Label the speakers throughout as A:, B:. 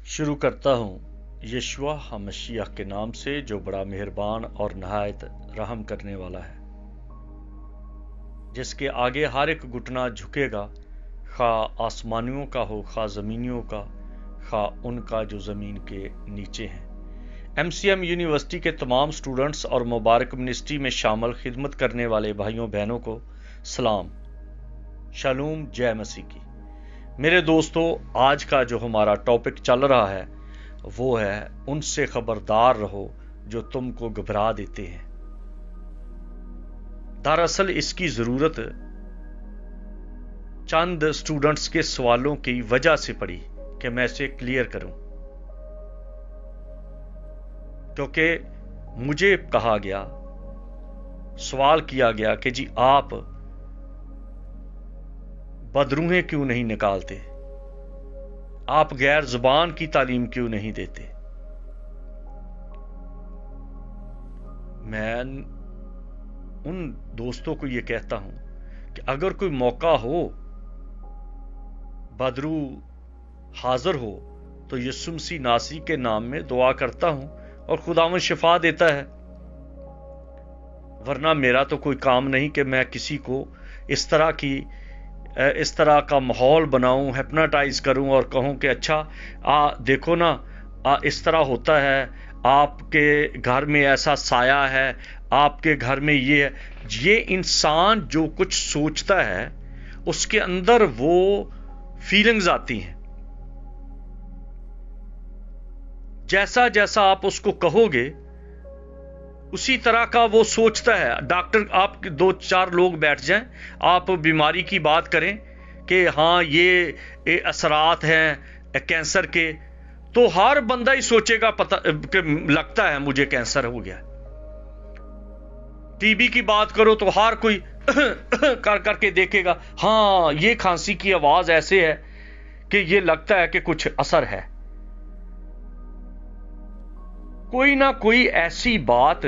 A: شروع کرتا ہوں یشوع مسیح کے نام سے جو بڑا مہربان اور نہایت رحم کرنے والا ہے، جس کے آگے ہر ایک گھٹنا جھکے گا، خواہ آسمانیوں کا ہو خواہ زمینیوں کا، خواہ ان کا جو زمین کے نیچے ہیں۔ MCM یونیورسٹی کے تمام سٹوڈنٹس اور مبارک منسٹری میں شامل خدمت کرنے والے بھائیوں بہنوں کو سلام، شالوم، جے مسیح کی۔ میرے دوستو، آج کا جو ہمارا ٹاپک چل رہا ہے وہ ہے ان سے خبردار رہو جو تم کو گھبرا دیتے ہیں۔ دراصل اس کی ضرورت چند سٹوڈنٹس کے سوالوں کی وجہ سے پڑی کہ میں اسے کلیئر کروں، کیونکہ مجھے کہا گیا، سوال کیا گیا کہ جی آپ بدروہیں کیوں نہیں نکالتے، آپ غیر زبان کی تعلیم کیوں نہیں دیتے۔ میں ان دوستوں کو یہ کہتا ہوں کہ اگر کوئی موقع ہو، بدرو حاضر ہو، تو یسوع مسیح ناصری کے نام میں دعا کرتا ہوں اور خداوند شفا دیتا ہے، ورنہ میرا تو کوئی کام نہیں کہ میں کسی کو اس طرح کا ماحول بناؤں، ہپناٹائز کروں اور کہوں کہ اچھا دیکھو نا، اس طرح ہوتا ہے، آپ کے گھر میں ایسا سایہ ہے، آپ کے گھر میں یہ ہے۔ یہ انسان جو کچھ سوچتا ہے اس کے اندر وہ فیلنگز آتی ہیں، جیسا جیسا آپ اس کو کہو گے اسی طرح کا وہ سوچتا ہے۔ ڈاکٹر، آپ دو چار لوگ بیٹھ جائیں، آپ بیماری کی بات کریں کہ ہاں یہ اثرات ہیں کینسر کے، تو ہر بندہ ہی سوچے گا کہ لگتا ہے مجھے کینسر ہو گیا۔ ٹی بی کی بات کرو تو ہر کوئی کر کے دیکھے گا، ہاں یہ کھانسی کی آواز ایسے ہے کہ یہ لگتا ہے کہ کچھ اثر ہے۔ کوئی نہ کوئی ایسی بات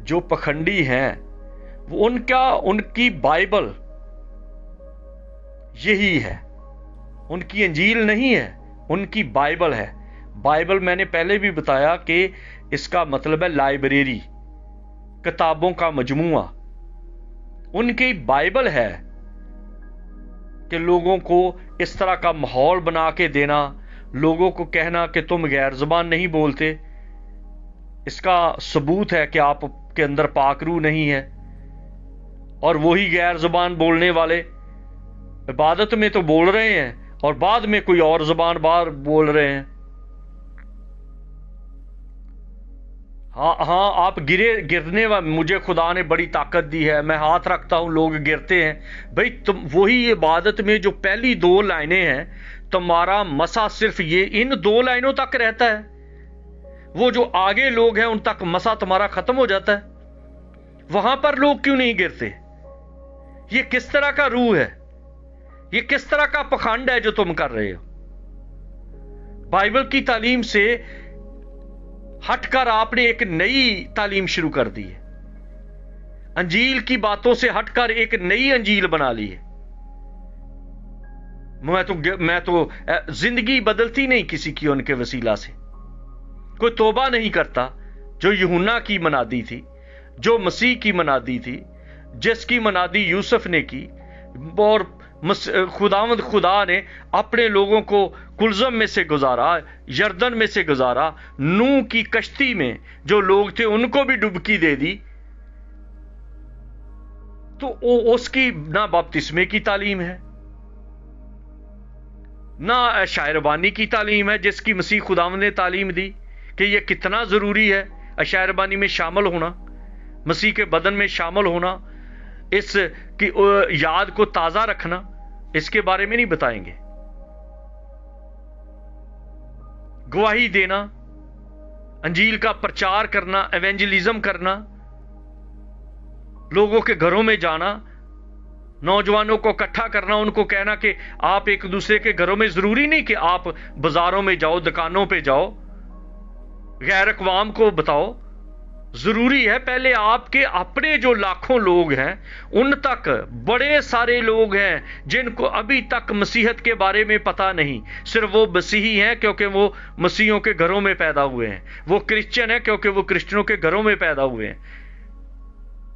A: جو پکھنڈی ہیں، وہ ان کی بائبل یہی ہے، ان کی انجیل نہیں ہے، ان کی بائبل ہے۔ بائبل میں نے پہلے بھی بتایا کہ اس کا مطلب ہے لائبریری، کتابوں کا مجموعہ۔ ان کی بائبل ہے کہ لوگوں کو اس طرح کا ماحول بنا کے دینا، لوگوں کو کہنا کہ تم غیر زبان نہیں بولتے، اس کا ثبوت ہے کہ آپ کے اندر پاک روح نہیں ہے، اور وہی غیر زبان بولنے والے عبادت میں تو بول رہے ہیں اور بعد میں کوئی اور زبان باہر بول رہے ہیں۔ ہاں آپ گرنے مجھے خدا نے بڑی طاقت دی ہے، میں ہاتھ رکھتا ہوں لوگ گرتے ہیں۔ بھئی تم وہی عبادت میں جو پہلی دو لائنیں ہیں، تمہارا مسا صرف ان دو لائنوں تک رہتا ہے، وہ جو آگے لوگ ہیں ان تک مسا تمہارا ختم ہو جاتا ہے، وہاں پر لوگ کیوں نہیں گرتے؟ یہ کس طرح کا روح ہے؟ یہ کس طرح کا پکھنڈ ہے جو تم کر رہے ہو؟ بائبل کی تعلیم سے ہٹ کر آپ نے ایک نئی تعلیم شروع کر دی ہے، انجیل کی باتوں سے ہٹ کر ایک نئی انجیل بنا لی ہے۔ میں تو زندگی بدلتی نہیں کسی کی ان کے وسیلہ سے، کوئی توبہ نہیں کرتا۔ جو یوحنا کی منادی تھی، جو مسیح کی منادی تھی، جس کی منادی یوسف نے کی، اور خداوند خدا نے اپنے لوگوں کو کلزم میں سے گزارا، یردن میں سے گزارا، نوح کی کشتی میں جو لوگ تھے ان کو بھی ڈبکی دے دی، تو اس کی نہ بپتسمے کی تعلیم ہے، نہ شاعربانی کی تعلیم ہے جس کی مسیح خداوند نے تعلیم دی کہ یہ کتنا ضروری ہے شاعربانی میں شامل ہونا، مسیح کے بدن میں شامل ہونا، اس کی یاد کو تازہ رکھنا، اس کے بارے میں نہیں بتائیں گے۔ گواہی دینا، انجیل کا پرچار کرنا، ایونجلزم کرنا، لوگوں کے گھروں میں جانا، نوجوانوں کو اکٹھا کرنا، ان کو کہنا کہ آپ ایک دوسرے کے گھروں میں، ضروری نہیں کہ آپ بازاروں میں جاؤ، دکانوں پہ جاؤ، غیر اقوام کو بتاؤ जरूरी है पहले आपके अपने जो लाखों लोग हैं उन तक, बड़े सारे लोग हैं जिनको अभी तक मसीहत के बारे में पता नहीं, सिर्फ वो मसीही हैं क्योंकि वो मसीहों के घरों में पैदा हुए हैं, वो क्रिश्चियन हैं क्योंकि वो क्रिश्चियनों के घरों में पैदा हुए हैं,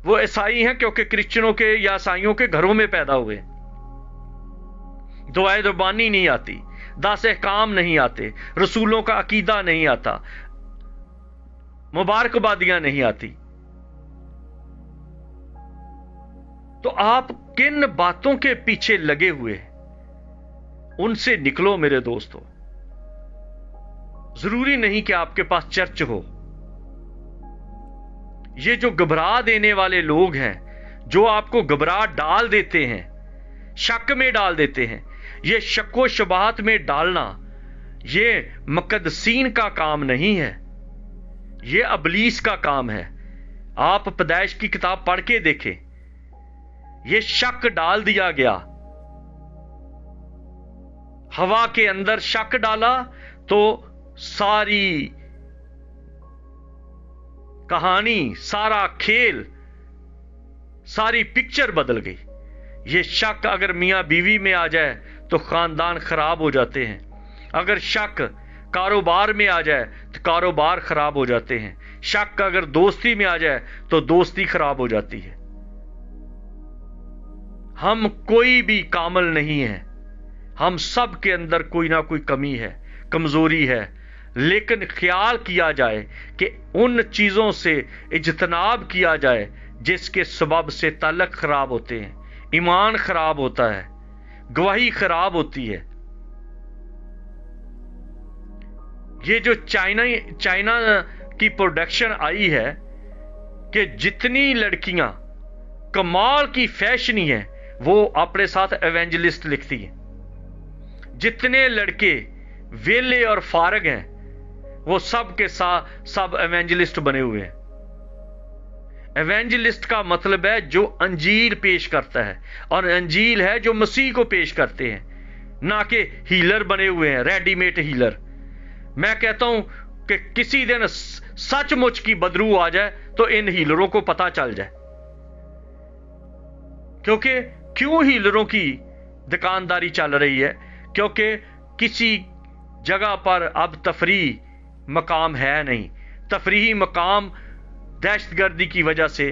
A: वो ईसाई हैं क्योंकि क्रिश्चियनों के या ईसाइयों के घरों में पैदा हुए। दुआए ज़ुबानी नहीं आती, 10 अहकाम नहीं आते, रसूलों का अकीदा नहीं आता, मुबारकबादियां नहीं आती। तो आप किन बातों के पीछे लगे हुए हैं, उनसे निकलो मेरे दोस्तों। जरूरी नहीं कि आपके पास चर्च हो। ये जो घबरा देने वाले लोग हैं, जो आपको घबरा डाल देते हैं, शक में डाल देते हैं, ये शक्को शबाहत में डालना ये मुकद्दसीन का काम नहीं है, ये अबलीस का काम है। आप पैदाइश की किताब पढ़ के देखें, ये शक डाल दिया गया, हवा के अंदर शक डाला तो सारी कहानी, सारा खेल, सारी पिक्चर बदल गई। ये शक अगर मियां बीवी में आ जाए तो खानदान खराब हो जाते हैं, अगर शक कारोबार में आ जाए तो कारोबार खराब हो जाते हैं, शक अगर दोस्ती में आ जाए तो दोस्ती खराब हो जाती है। हम कोई भी कामिल नहीं है, हम सब के अंदर कोई ना कोई कमी है, कमजोरी है, लेकिन ख्याल किया जाए कि उन चीजों से इज्तनाब किया जाए जिसके सबब से ताल्लुक खराब होते हैं, ईमान खराब होता है, गवाही खराब होती है। ये जो चाइना की प्रोडक्शन आई है कि जितनी लड़कियां कमाल की फैशनी है वो अपने साथ एवेंजलिस्ट लिखती हैं, जितने लड़के वेले और फारग हैं वो सब के साथ सब एवेंजलिस्ट बने हुए हैं। एवेंजलिस्ट का मतलब है जो अंजील पेश करता है, और अंजील है जो मसीह को पेश करते हैं, ना कि हीलर बने हुए हैं, रेडीमेड हीलर। मैं कहता हूं कि किसी दिन सचमुच की बदरू आ जाए तो इन हीलरों को पता चल जाए, क्योंकि क्यों हीलरों की दुकानदारी चल रही है, क्योंकि किसी जगह पर अब तफरीह मकाम है नहीं। तफरीही मकाम दहशतगर्दी की वजह से,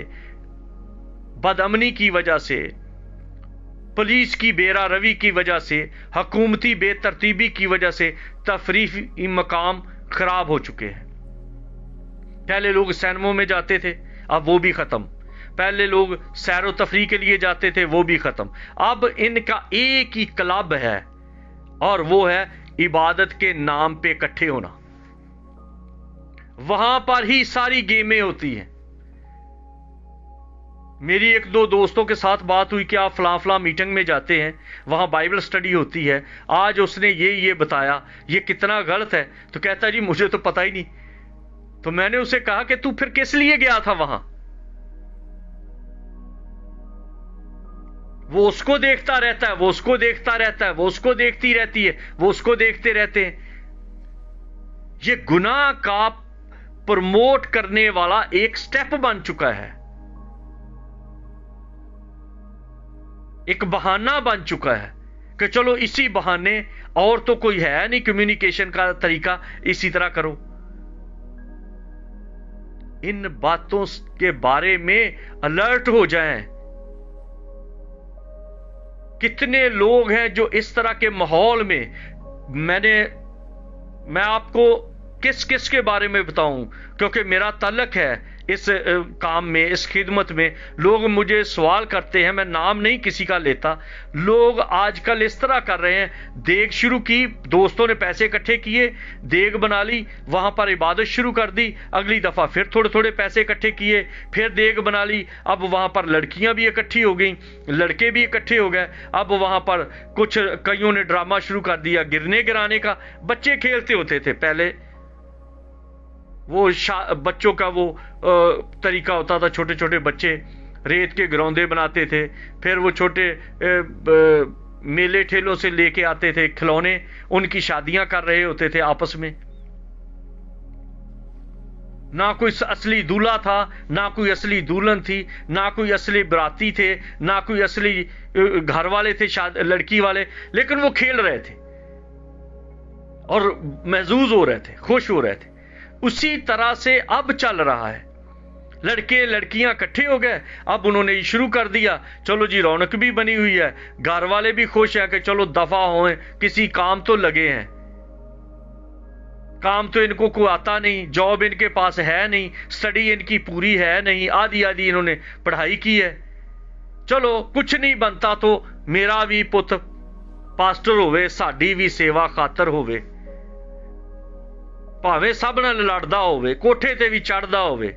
A: बदअमनी की वजह से, पुलिस की बेरारवी की वजह से, हुकूमती बेतरतीबी की वजह से तफरीही मकाम खराब हो चुके हैं। पहले लोग सिनेमा में जाते थे, अब वो भी खत्म। पहले लोग सैरो तफरीह के लिए जाते थे, वो भी खत्म। अब इनका एक ही क्लब है और वो है इबादत के नाम पे इकट्ठे होना। वहां पर ही सारी गेमें होती हैं। मेरी एक दो दोस्तों के साथ बात हुई कि आप फलां फलां मीटिंग में जाते हैं, वहां बाइबल स्टडी होती है, आज उसने ये बताया, ये कितना गलत है। तो कहता जी मुझे तो पता ही नहीं। तो मैंने उसे कहा कि तू फिर किस लिए गया था वहां? वो उसको देखता रहता है, वो उसको देखता रहता है, वो उसको देखती रहती है, वो उसको देखते रहते हैं। ये गुनाह का प्रमोट करने वाला एक स्टेप बन चुका है, एक बहाना बन चुका है कि चलो इसी बहाने, और तो कोई है नहीं कम्युनिकेशन का तरीका, इसी तरह करो। इन बातों के बारे में अलर्ट हो जाएं। कितने लोग हैं जो इस तरह के माहौल में, मैं आपको किस किस के बारे में बताऊं, क्योंकि मेरा ताल्लुक है इस काम में, इस खिदमत में। लोग मुझे सवाल करते हैं, मैं नाम नहीं किसी का लेता। लोग आजकल इस तरह कर रहे हैं, देग शुरू की, दोस्तों ने पैसे इकट्ठे किए, देग बना ली, वहां पर इबादत शुरू कर दी, अगली दफा फिर थोड़े थोड़े पैसे इकट्ठे किए, फिर देग बना ली। अब वहां पर लड़कियां भी इकट्ठी हो गई, लड़के भी इकट्ठे हो गए। अब वहां पर कुछ कईयों ने ड्रामा शुरू कर दिया गिरने गिराने का। बच्चे खेलते होते थे पहले, वो बच्चों का वो तरीका होता था, छोटे छोटे बच्चे रेत के ग्रौंदे बनाते थे, फिर वो छोटे मेले ठेलों से लेके आते थे खिलौने, उनकी शादियां कर रहे होते थे आपस में। نہ کوئی اصلی دولہا تھا، نہ کوئی اصلی دلہن تھی، نہ کوئی اصلی براتی تھے، نہ کوئی اصلی گھر والے تھے لڑکی والے، لیکن وہ کھیل رہے تھے اور محظوظ ہو رہے تھے، خوش ہو رہے تھے۔ اسی طرح سے اب چل رہا ہے، لڑکے لڑکیاں اکٹھے ہو گئے، اب انہوں نے شروع کر دیا، چلو جی رونق بھی بنی ہوئی ہے، گھر والے بھی خوش ہیں کہ چلو دفعہ ہوئیں، کسی کام تو لگے ہیں، کام تو ان کو کوئی آتا نہیں، جاب ان کے پاس ہے نہیں، سٹڈی ان کی پوری ہے نہیں، آدھی آدھی انہوں نے پڑھائی کی ہے، چلو کچھ نہیں بنتا تو میرا بھی پت پاسٹر ہوئے، ساڈی بھی سیوا خاطر ہوئے، ਭਾਵੇਂ ਸਭ ਨਾਲ ਲੜਦਾ ਹੋਵੇ, ਕੋਠੇ ਤੇ ਵੀ ਚੜਦਾ ਹੋਵੇ,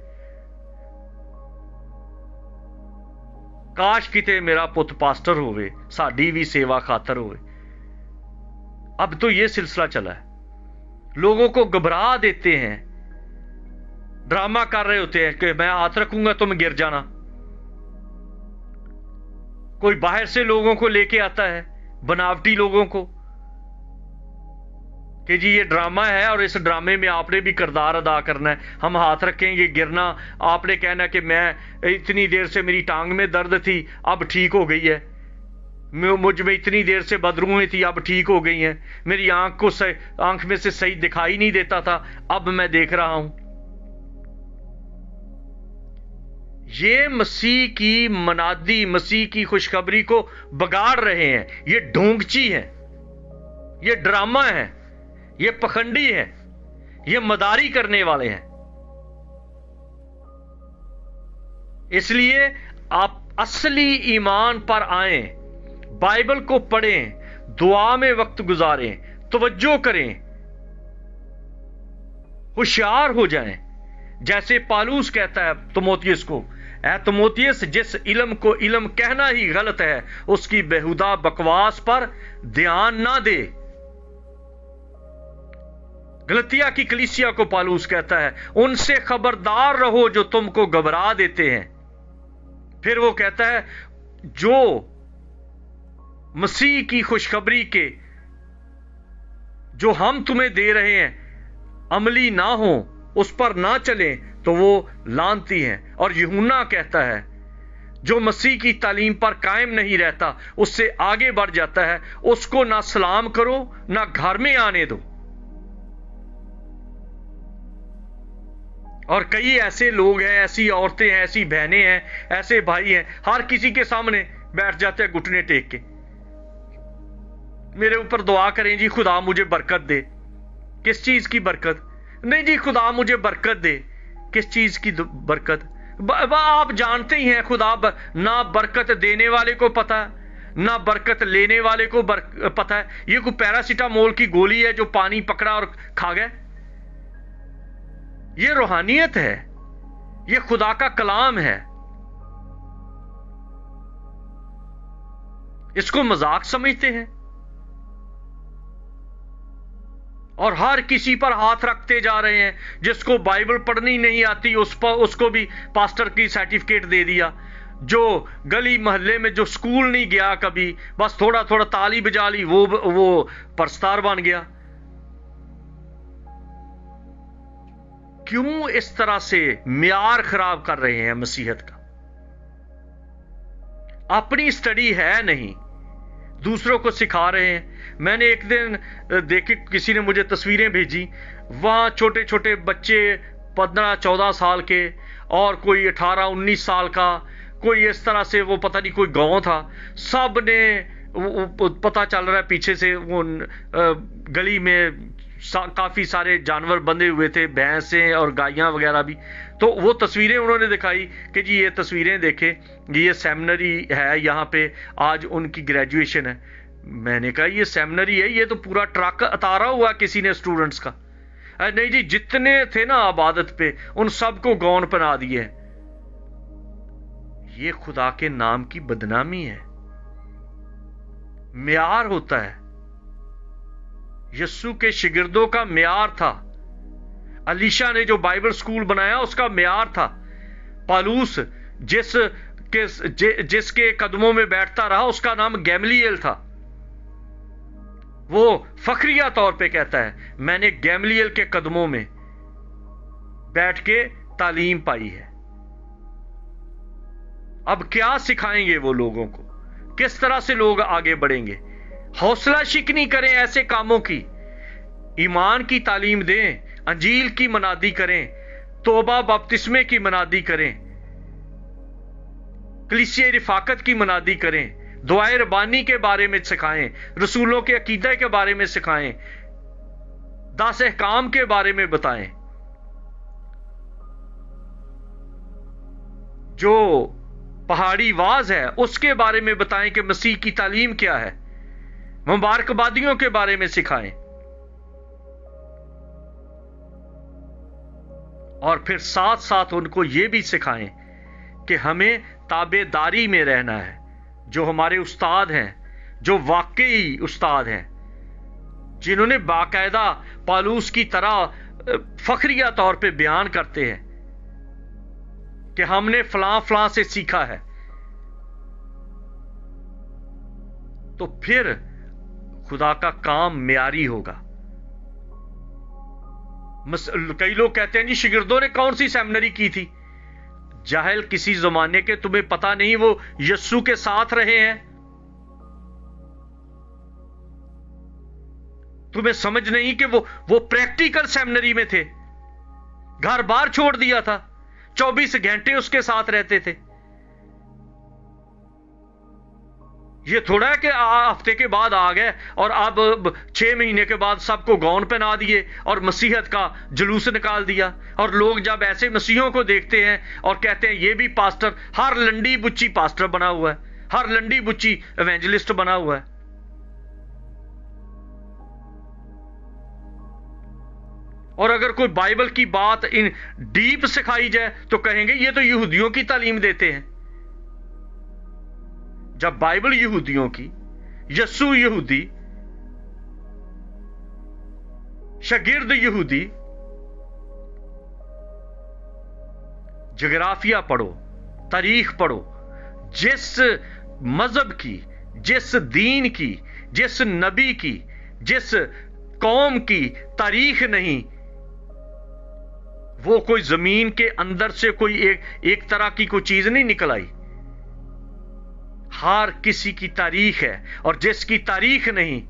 A: ਕਾਸ਼ ਕਿਤੇ ਮੇਰਾ ਪੁੱਤ ਪਾਸਟਰ ਹੋਵੇ, ਸਾਡੀ ਵੀ सेवा खातर होवे। अब तो ये सिलसिला चला है, लोगों को घबरा देते हैं, ड्रामा कर रहे होते हैं कि मैं हाथ रखूंगा तुम गिर जाना। कोई बाहर से लोगों को लेके आता है, बनावटी लोगों को, कि जी ये ड्रामा है और इस ड्रामे में आपने भी किरदार अदा करना है, हम हाथ रखेंगे गिरना, आपने कहना कि मैं इतनी देर से मेरी टांग में दर्द थी अब ठीक हो गई है, मुझ में इतनी देर से बदरूहें थी अब ठीक हो गई हैं, मेरी आंख में से सही दिखाई नहीं देता था अब मैं देख रहा हूं। ये मसीह की मनादी, मसीह की खुशखबरी को बिगाड़ रहे हैं, ये ढोंगची है, ये ड्रामा है, ये पखंडी है, ये मदारी करने वाले हैं। इसलिए आप असली ईमान पर आएं, बाइबल को पढ़ें, दुआ में वक्त गुजारें, तवज्जो करें, होशियार हो जाएं। जैसे पालूस कहता है तिमोथियस को, ऐ तिमोथियस जिस इल्म को इल्म कहना ही गलत है उसकी बेहुदा बकवास पर ध्यान ना दे। गलतिया की कलीसिया को पालूस कहता है उनसे खबरदार रहो जो तुमको घबरा देते हैं। फिर वो कहता है जो मसीह की खुशखबरी के जो हम तुम्हें दे रहे हैं अमली ना हो, उस पर ना चलें तो वो लानती हैं। और यूहन्ना कहता है जो मसीह की तालीम पर कायम नहीं रहता उससे आगे बढ़ जाता है, उसको ना सलाम करो ना घर में आने दो। और कई ऐसे लोग हैं, ऐसी औरतें हैं, ऐसी बहनें हैं, ऐसे भाई हैं, हर किसी के सामने बैठ जाते हैं घुटने टेक के, मेरे ऊपर दुआ करें जी खुदा मुझे बरकत दे। किस चीज की बरकत? नहीं जी खुदा मुझे बरकत दे। किस चीज की बरकत? आप जानते ही हैं खुदा ना बरकत देने वाले को पता है, ना बरकत लेने वाले को पता है। ये कोई पैरासीटामोल की गोली है जो पानी पकड़ा और खा गए? ये रूहानियत है, ये खुदा का कलाम है, इसको मजाक समझते हैं और हर किसी पर हाथ रखते जा रहे हैं। जिसको बाइबल पढ़नी नहीं आती उसको भी पास्टर की सर्टिफिकेट दे दिया। जो गली मोहल्ले में जो स्कूल नहीं गया कभी, बस थोड़ा थोड़ा ताली बजा ली, वो परस्तार बन गया। क्यों इस तरह से म्यार खराब कर रहे हैं मसीहत का? अपनी स्टडी है नहीं, दूसरों को सिखा रहे हैं। मैंने एक दिन देखे, किसी ने मुझे तस्वीरें भेजी, वहां छोटे छोटे बच्चे 15-14 साल के और कोई 18-19 साल का, कोई इस तरह से, वो पता नहीं कोई गांव था, सब ने पता चल रहा है पीछे से वो गली में काफी सारे जानवर बंधे हुए थे, भैंसें और गायें वगैरह भी। तो वो तस्वीरें उन्होंने दिखाई कि जी ये तस्वीरें देखें, ये सेमिनरी है, यहाँ पे आज उनकी ग्रेजुएशन है। मैंने कहा ये सेमिनरी है, ये तो पूरा ट्रक उतारा हुआ किसी ने स्टूडेंट्स का। नहीं जी, जितने थे ना आबादत पे उन सबको गौन पहना दिए। ये खुदा के नाम की बदनामी है, म्यार होता है। यस्सु के शिगिर्दों का म्यार था, अलीशा ने जो बाइबल स्कूल बनाया उसका म्यार था। पालूस जिसके कदमों में बैठता रहा उसका नाम गैमलिएल था। वो फखरिया तौर पे कहता है मैंने गैमलिएल के कदमों में बैठ के तालीम पाई है। अब क्या सिखाएंगे वो लोगों को? किस तरह से लोग आगे बढ़ेंगे? हौसला शिकनी करें ऐसे कामों की, ईमान की तालीम दें, अंजील की मनादी करें, तौबा बपतिस्मे की मनादी करें, कलीसिया रिफाकत की मनादी करें, दुआए रबानी के बारे में सिखाएं, रसूलों के अकीदे के बारे में सिखाएं, 10 अहकाम के बारे में बताएं, जो पहाड़ी वाज है उसके बारे में बताएं कि मसीह की तालीम क्या है, मुबारकबादियों के बारे में सिखाएं, और फिर साथ साथ उनको यह भी सिखाएं कि हमें ताबेदारी में रहना है। जो हमारे उस्ताद हैं, जो वाकई उस्ताद हैं, जिन्होंने बाकायदा पालूस की तरह फखरिया तौर पे बयान करते हैं कि हमने फलां फलां से सीखा है, तो फिर खुदा का काम म्यारी होगा। कई लोग कहते हैं जी शिगिर्दों ने कौन सी सेमिनरी की थी? जाहिल किसी जमाने के, तुम्हें पता नहीं वो यस्सु के साथ रहे हैं? तुम्हें समझ नहीं कि वो प्रैक्टिकल सेमिनरी में थे, घर बार छोड़ दिया था, 24 घंटे उसके साथ रहते थे। ये थोड़ा है कि हफ्ते के बाद आ गए और अब 6 महीने के बाद सबको गाउन पहना दिए और मसीहत का जुलूस निकाल दिया। और लोग जब ऐसे मसीहों को देखते हैं और कहते हैं ये भी पास्टर, हर लंडी बुच्ची पास्टर बना हुआ है, हर लंडी बुच्ची इवेंजलिस्ट बना हुआ है। और अगर कोई बाइबल की बात इन डीप सिखाई जाए तो कहेंगे ये तो यहूदियों की तालीम देते हैं। जब बाइबल यहूदियों की, यस्सु यहूदी, शागिर्द यहूदी, जोग्राफिया पढ़ो, तारीख पढ़ो, जिस मजहब की, जिस दीन की, जिस नबी की, जिस कौम की तारीख नहीं, वो कोई जमीन के अंदर से कोई एक तरह की कोई चीज नहीं निकल आई। हर किसी की तारीख है, और जिसकी तारीख नहीं,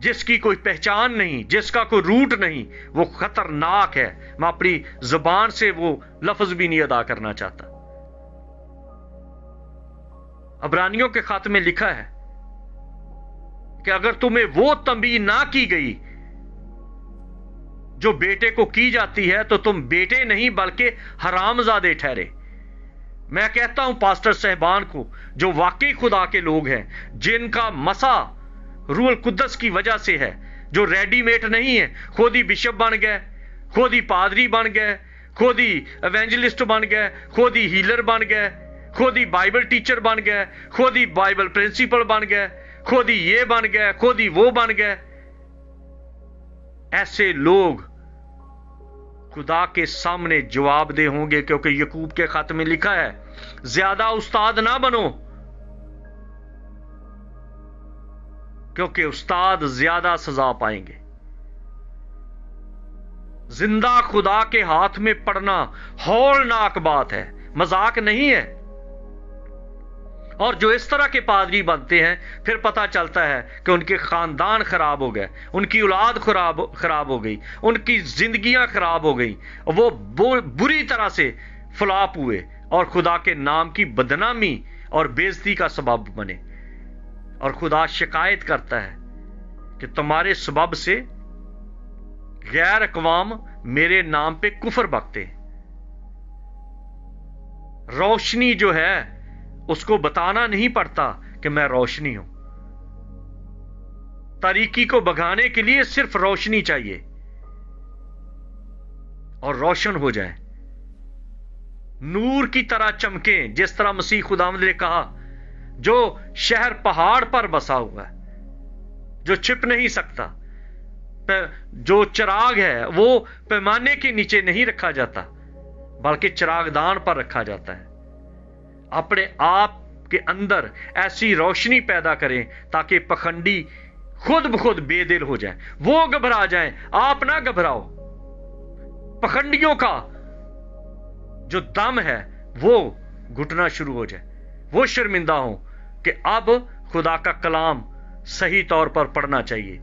A: जिसकी कोई पहचान नहीं, जिसका कोई रूट नहीं, वो खतरनाक है। मैं अपनी जुबान से वो लफ्ज भी नहीं अदा करना चाहता। अब्रानियों के खत में लिखा है कि अगर तुम्हें वो तंबीह ना की गई जो बेटे को की जाती है, तो तुम बेटे नहीं बल्कि हरामजादे ठहरे। मैं कहता हूं पास्टर साहबान को, जो वाकई खुदा के लोग हैं, जिनका मसा रूह कुद्दस की वजह से है, जो रेडीमेड नहीं है, खुद ही बिशप बन गए, खुद ही पादरी बन गए, खुद ही एवेंजलिस्ट बन गए, खुद ही हीलर बन गए, खुद ही बाइबल टीचर बन गए, खुद ही बाइबल प्रिंसिपल बन गए, खुद ही ये बन गए, खुद ही वो बन गए। ऐसे लोग खुदा के सामने जवाबदेह होंगे, क्योंकि यकूब के खत में लिखा है ज्यादा उस्ताद ना बनो, क्योंकि उस्ताद ज्यादा सजा पाएंगे। जिंदा खुदा के हाथ में पड़ना हौलनाक बात है, मजाक नहीं है। और जो इस तरह के पादरी बनते हैं, फिर पता चलता है कि उनके खानदान खराब हो गए, उनकी औलाद खराब हो गई, उनकी जिंदगियां खराब हो गई, वो बुरी तरह से फ्लॉप हुए और खुदा के नाम की बदनामी और बेइज्जती का सबब बने। और खुदा शिकायत करता है कि तुम्हारे सबब से गैर अक़वाम मेरे नाम पे कुफर बकते हैं। रोशनी जो है उसको बताना नहीं पड़ता कि मैं रोशनी हूं। तारीकी को भगाने के लिए सिर्फ रोशनी चाहिए और रोशन हो जाए, नूर की तरह चमके, जिस तरह मसीह खुदावंद ने कहा, जो शहर पहाड़ पर बसा हुआ है, जो छिप नहीं सकता, जो चिराग है वो पैमाने के नीचे नहीं रखा जाता बल्कि चिरागदान पर रखा जाता है। अपने आप के अंदर ऐसी रोशनी पैदा करें ताकि पखंडी खुद ब खुद बेदिल हो जाए, वो घबरा जाएं, आप ना घबराओ। پخنڈیوں کا جو دم ہے وہ گھٹنا شروع ہو جائے، وہ شرمندہ ہوں کہ اب خدا کا کلام صحیح طور پر پڑھنا چاہیے۔